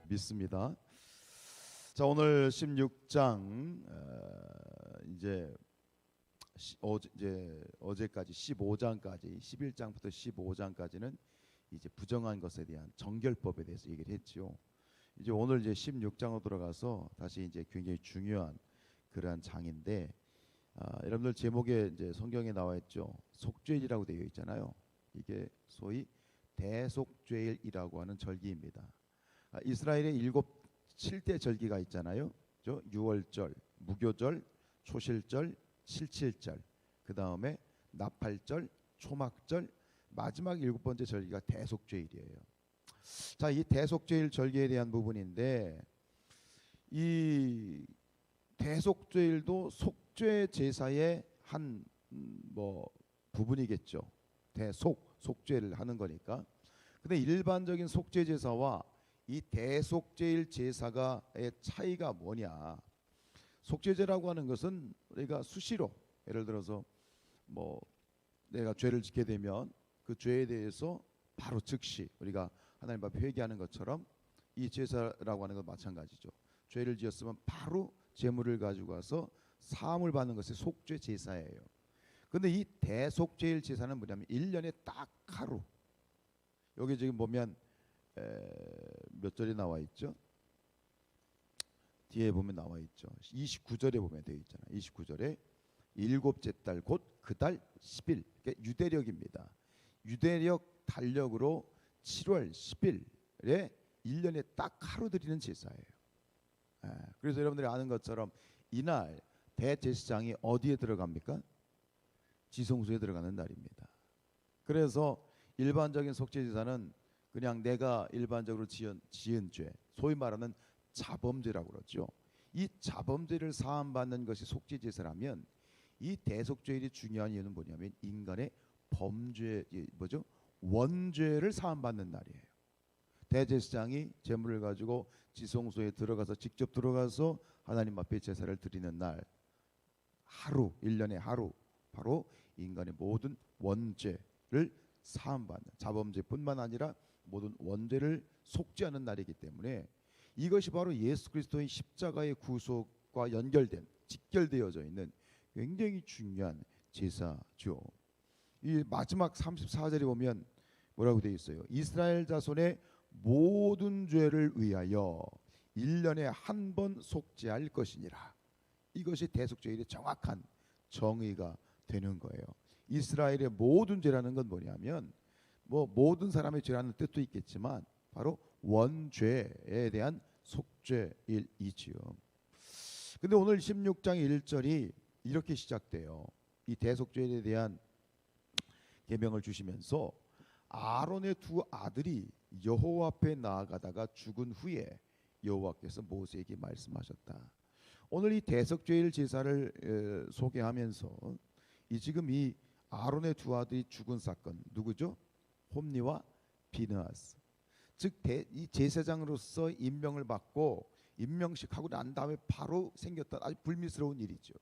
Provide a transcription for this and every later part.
믿습니다. 자, 오늘 16장 이제 어제까지 15장까지 11장부터 15장까지는 이제 부정한 것에 대한 정결법에 대해서 얘기를 했지요. 이제 오늘 이제 16장으로 들어가서 다시 이제 굉장히 중요한 그러한 장인데, 여러분들 제목에 이제 성경에 나와 있죠. 속죄일이라고 되어 있잖아요. 이게 소위 대속죄일이라고 하는 절기입니다. 이스라엘의 7대 절기가 있잖아요. 유월절, 무교절, 초실절, 칠칠절, 그 다음에 나팔절, 초막절, 마지막 7번째 절기가 대속죄일이에요. 자, 이 대속죄일 절기에 대한 부분인데, 이 대속죄일도 속죄 제사의 한 부분이겠죠. 속죄를 하는 거니까. 근데 일반적인 속죄 제사와 이 대속죄일 제사가의 차이가 뭐냐? 속죄제라고 하는 것은 우리가 수시로, 예를 들어서 내가 죄를 짓게 되면 그 죄에 대해서 바로 즉시 우리가 하나님 앞에 회개하는 것처럼 이 제사라고 하는 건 마찬가지죠. 죄를 지었으면 바로 제물을 가지고 와서 사함을 받는 것이 속죄 제사예요. 근데 이 대속죄일 제사는 뭐냐면 1년에 딱 하루. 여기 지금 보면 몇 절이 나와 있죠? 뒤에 보면 나와 있죠. 29절에 보면 되어 있잖아요. 29절에 일곱째 달 곧 그 달 10일. 그러니까 유대력입니다. 유대력 달력으로 7월 10일에 1년에 딱 하루 드리는 제사예요. 그래서 여러분들이 아는 것처럼 이날 대제사장이 어디에 들어갑니까? 지성소에 들어가는 날입니다. 그래서 일반적인 속죄제사는 그냥 내가 일반적으로 지은 죄, 소위 말하는 자범죄라고 그러죠. 이 자범죄를 사함받는 것이 속죄제사라면, 이 대속죄일이 중요한 이유는 뭐냐면 인간의 범죄, 원죄를 사함받는 날이에요. 대제사장이 제물을 가지고 지성소에 들어가서 직접 들어가서 하나님 앞에 제사를 드리는 날, 하루, 1년에 하루, 바로 인간의 모든 원죄를 사함받는, 자범죄뿐만 아니라 모든 원죄를 속죄하는 날이기 때문에 이것이 바로 예수 그리스도의 십자가의 구속과 직결되어져 있는 굉장히 중요한 제사죠. 이 마지막 34절에 보면 뭐라고 되어 있어요? 이스라엘 자손의 모든 죄를 위하여 1년에 한 번 속죄할 것이니라. 이것이 대속죄일의 정확한 정의가 되는 거예요. 이스라엘의 모든 죄라는 건 뭐냐면 모든 사람의 죄라는 뜻도 있겠지만 바로 원죄에 대한 속죄일이지요. 근데 오늘 16장 1절이 이렇게 시작돼요. 이 대속죄에 대한 계명을 주시면서 아론의 두 아들이 여호와 앞에 나아가다가 죽은 후에 여호와께서 모세에게 말씀하셨다. 오늘 이 대속죄일 제사를 소개하면서 지금 이 아론의 두 아들이 죽은 사건, 누구죠? 홈니와 비느하스. 즉 이 제사장으로서 임명을 받고 임명식하고 난 다음에 바로 생겼던 아주 불미스러운 일이죠.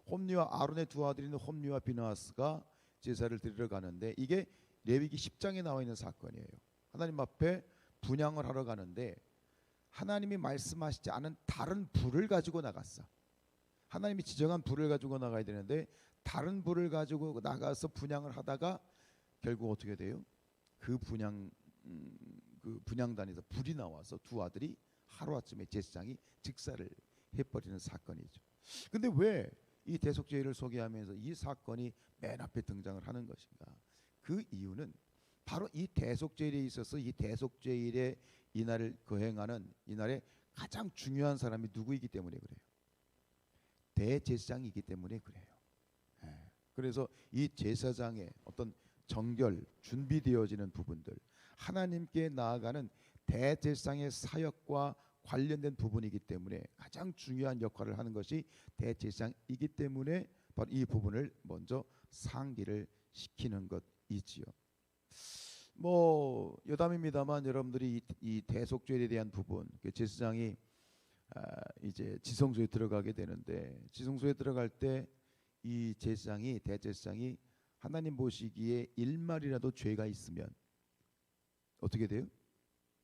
홈니와 아론의 두 아들인 홈니와 비느하스가 제사를 드리러 가는데, 이게 레위기 10장에 나와 있는 사건이에요. 하나님 앞에 분향을 하러 가는데 하나님이 말씀하시지 않은 다른 불을 가지고 나갔어. 하나님이 지정한 불을 가지고 나가야 되는데 다른 불을 가지고 나가서 분향을 하다가 결국 어떻게 돼요? 그 분향단에서 불이 나와서 두 아들이 하루아침에 제사장이 즉사를 해버리는 사건이죠. 근데 왜 이 대속죄일을 소개하면서 이 사건이 맨 앞에 등장을 하는 것인가? 그 이유는 바로 이 대속죄일에 있어서 이 대속죄일의 이날을 거행하는 이날에 가장 중요한 사람이 누구이기 때문에 그래요. 대제사장이기 때문에 그래요. 그래서 이 제사장의 어떤 정결, 준비되어지는 부분들, 하나님께 나아가는 대제사장의 사역과 관련된 부분이기 때문에 가장 중요한 역할을 하는 것이 대제사장이기 때문에 바로 이 부분을 먼저 상기를 시키는 것이지요. 여담입니다만 여러분들이 이 대속죄에 대한 부분, 제사장이 이제 지성소에 들어가게 되는데, 지성소에 들어갈 때 이 대제사장이 하나님 보시기에 1마리라도 죄가 있으면 어떻게 돼요?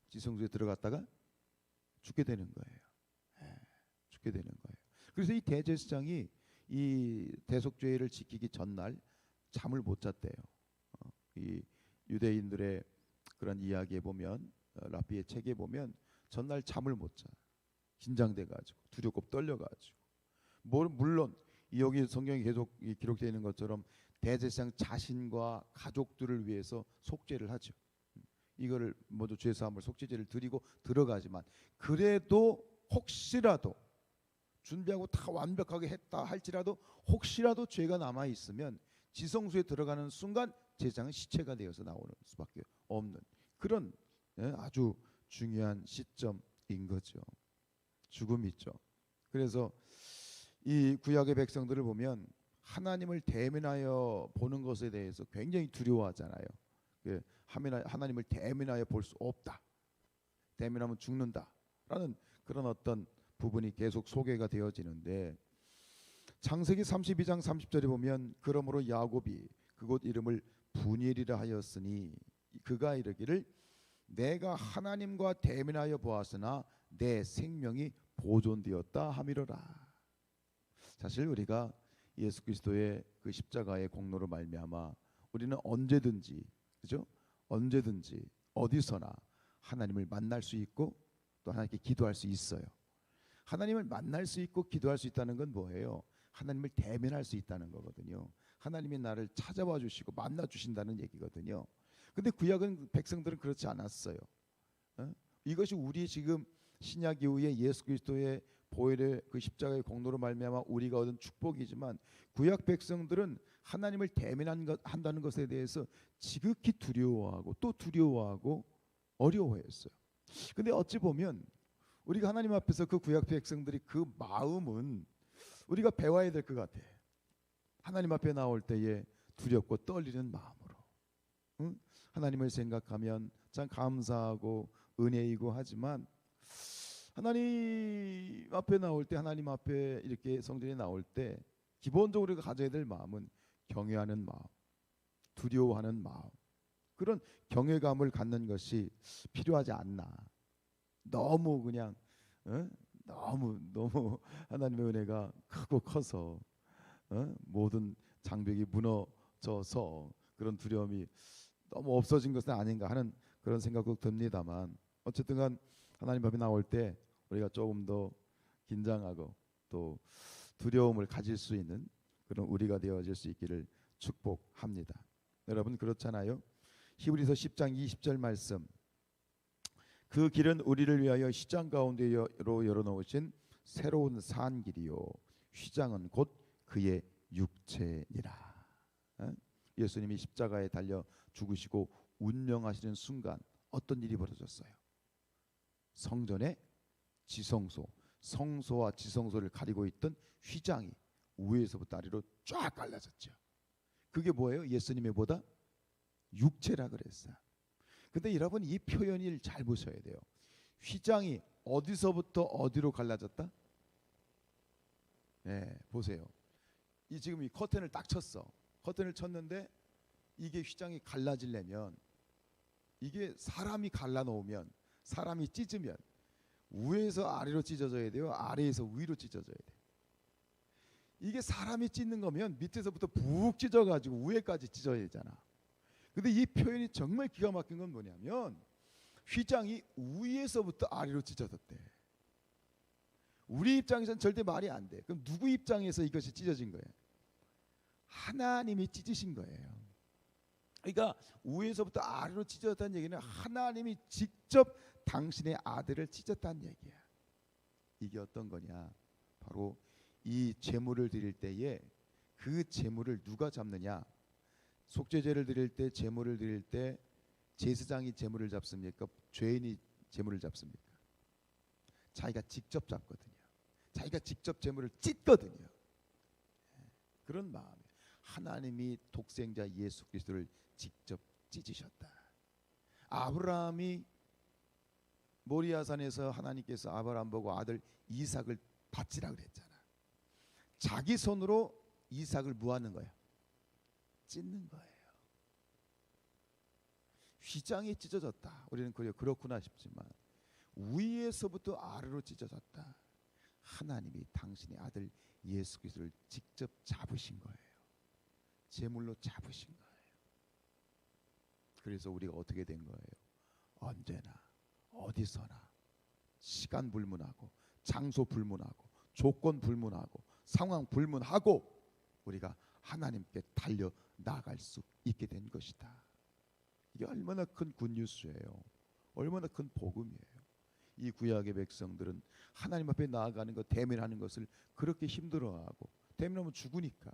지성소에 들어갔다가 죽게 되는 거예요. 예, 죽게 되는 거예요. 그래서 이 대제사장이 이 대속죄를 지키기 전날 잠을 못 잤대요. 이 유대인들의 그런 이야기에 보면 랍비의 책에 보면 전날 잠을 못 자. 긴장돼가지고 두렵고 떨려가지고. 물론 여기 성경에 계속 기록되어 있는 것처럼 대제사장 자신과 가족들을 위해서 속죄를 하죠. 이거를 모두 죄사함을 속죄제를 드리고 들어가지만 그래도 혹시라도 준비하고 다 완벽하게 했다 할지라도 혹시라도 죄가 남아 있으면 지성소에 들어가는 순간 제사장은 시체가 되어서 나오는 수밖에 없는 그런 아주 중요한 시점인 거죠. 죽음이죠. 그래서 이 구약의 백성들을 보면 하나님을 대면하여 보는 것에 대해서 굉장히 두려워하잖아요. 하나님을 대면하여 볼 수 없다. 대면하면 죽는다라는 그런 어떤 부분이 계속 소개가 되어지는데 창세기 32장 30절에 보면 그러므로 야곱이 그곳 이름을 분이엘이라 하였으니 그가 이르기를 내가 하나님과 대면하여 보았으나 내 생명이 보존되었다 함이로라. 사실 우리가 예수 그리스도의 그 십자가의 공로로 말미암아 우리는 언제든지 그죠? 언제든지 어디서나 하나님을 만날 수 있고 또 하나님께 기도할 수 있어요. 하나님을 만날 수 있고 기도할 수 있다는 건 뭐예요? 하나님을 대면할 수 있다는 거거든요. 하나님이 나를 찾아와 주시고 만나 주신다는 얘기거든요. 근데 구약은 백성들은 그렇지 않았어요. 이것이 우리 지금 신약 이후에 예수 그리스도의 보혈의 그 십자가의 공로로 말미암아 우리가 얻은 축복이지만 구약 백성들은 하나님을 대면한다는 것에 대해서 지극히 두려워하고 또 두려워하고 어려워했어요. 근데 어찌 보면 우리가 하나님 앞에서 그 구약 백성들이 그 마음은 우리가 배워야 될 것 같아. 하나님 앞에 나올 때에 두렵고 떨리는 마음으로 하나님을 생각하면 참 감사하고 은혜이고 하지만 하나님 앞에 나올 때 하나님 앞에 이렇게 성전에 나올 때 기본적으로 우리가 가져야 될 마음은 경외하는 마음, 두려워하는 마음, 그런 경외감을 갖는 것이 필요하지 않나. 너무 그냥 너무 하나님의 은혜가 크고 커서 모든 장벽이 무너져서 그런 두려움이 너무 없어진 것은 아닌가 하는 그런 생각도 듭니다만 어쨌든 간 하나님 앞에 나올 때 우리가 조금 더 긴장하고 또 두려움을 가질 수 있는 그런 우리가 되어질 수 있기를 축복합니다. 여러분 그렇잖아요. 히브리서 10장 20절 말씀 그 길은 우리를 위하여 휘장 가운데로 열어놓으신 새로운 산 길이요 휘장은 곧 그의 육체니라. 예수님이 십자가에 달려 죽으시고 운명하시는 순간 어떤 일이 벌어졌어요? 성전의 지성소, 성소와 지성소를 가리고 있던 휘장이 위에서부터 아래로 쫙 갈라졌죠. 그게 뭐예요? 예수님의 보다 육체라 그랬어요. 근데 여러분 이 표현을 잘 보셔야 돼요. 휘장이 어디서부터 어디로 갈라졌다? 네, 보세요. 이 지금 이 커튼을 딱 쳤어. 커튼을 쳤는데 이게 휘장이 갈라지려면 이게 사람이 갈라놓으면 사람이 찢으면 위에서 아래로 찢어져야 돼요. 아래에서 위로 찢어져야 돼. 이게 사람이 찢는 거면 밑에서부터 푹 찢어가지고 위에까지 찢어야 되잖아. 근데 이 표현이 정말 기가 막힌 건 뭐냐면 휘장이 위에서부터 아래로 찢어졌대. 우리 입장에서는 절대 말이 안 돼. 그럼 누구 입장에서 이것이 찢어진 거예요? 하나님이 찢으신 거예요. 그러니까 위에서부터 아래로 찢어졌다는 얘기는 하나님이 직접 당신의 아들을 찢었다는 얘기야. 이게 어떤 거냐? 바로 이 제물을 드릴 때에 그 제물을 누가 잡느냐? 속죄제를 드릴 때 제물을 드릴 때 제사장이 제물을 잡습니까? 죄인이 제물을 잡습니까? 자기가 직접 잡거든요. 자기가 직접 제물을 찢거든요. 그런 마음이에요. 하나님이 독생자 예수 그리스도를 직접 찢으셨다. 아브라함이 모리아산에서 하나님께서 아브라함 보고 아들 이삭을 바치라 그랬잖아. 자기 손으로 이삭을 뭐 하는 거야? 찢는 거예요. 휘장이 찢어졌다. 우리는 그렇구나 싶지만 위에서부터 아래로 찢어졌다. 하나님이 당신의 아들 예수 그리스도를 직접 잡으신 거예요. 제물로 잡으신 거예요. 그래서 우리가 어떻게 된 거예요? 언제나 어디서나 시간 불문하고 장소 불문하고 조건 불문하고 상황 불문하고 우리가 하나님께 달려 나아갈 수 있게 된 것이다. 이게 얼마나 큰 굿뉴스예요. 얼마나 큰 복음이에요. 이 구약의 백성들은 하나님 앞에 나아가는 것, 대면하는 것을 그렇게 힘들어하고 대면하면 죽으니까.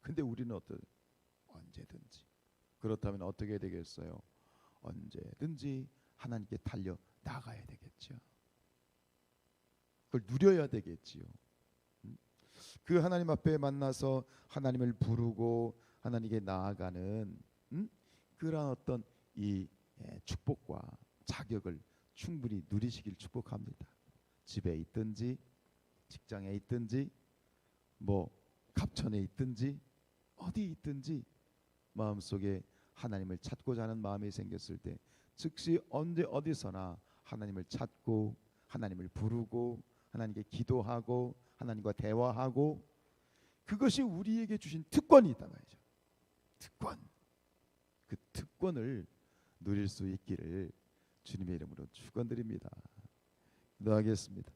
근데 우리는 언제든지. 그렇다면 어떻게 되겠어요? 언제든지 하나님께 달려 나가야 되겠죠. 그걸 누려야 되겠지요. 그 하나님 앞에 만나서 하나님을 부르고 하나님께 나아가는 그런 어떤 이 축복과 자격을 충분히 누리시길 축복합니다. 집에 있든지 직장에 있든지 뭐 갑천에 있든지 어디 있든지 마음속에 하나님을 찾고자 하는 마음이 생겼을 때 즉시 언제 어디서나 하나님을 찾고 하나님을 부르고 하나님께 기도하고 하나님과 대화하고 그것이 우리에게 주신 특권이다 말이죠. 특권. 그 특권을 누릴 수 있기를 주님의 이름으로 축원드립니다. 기도하겠습니다.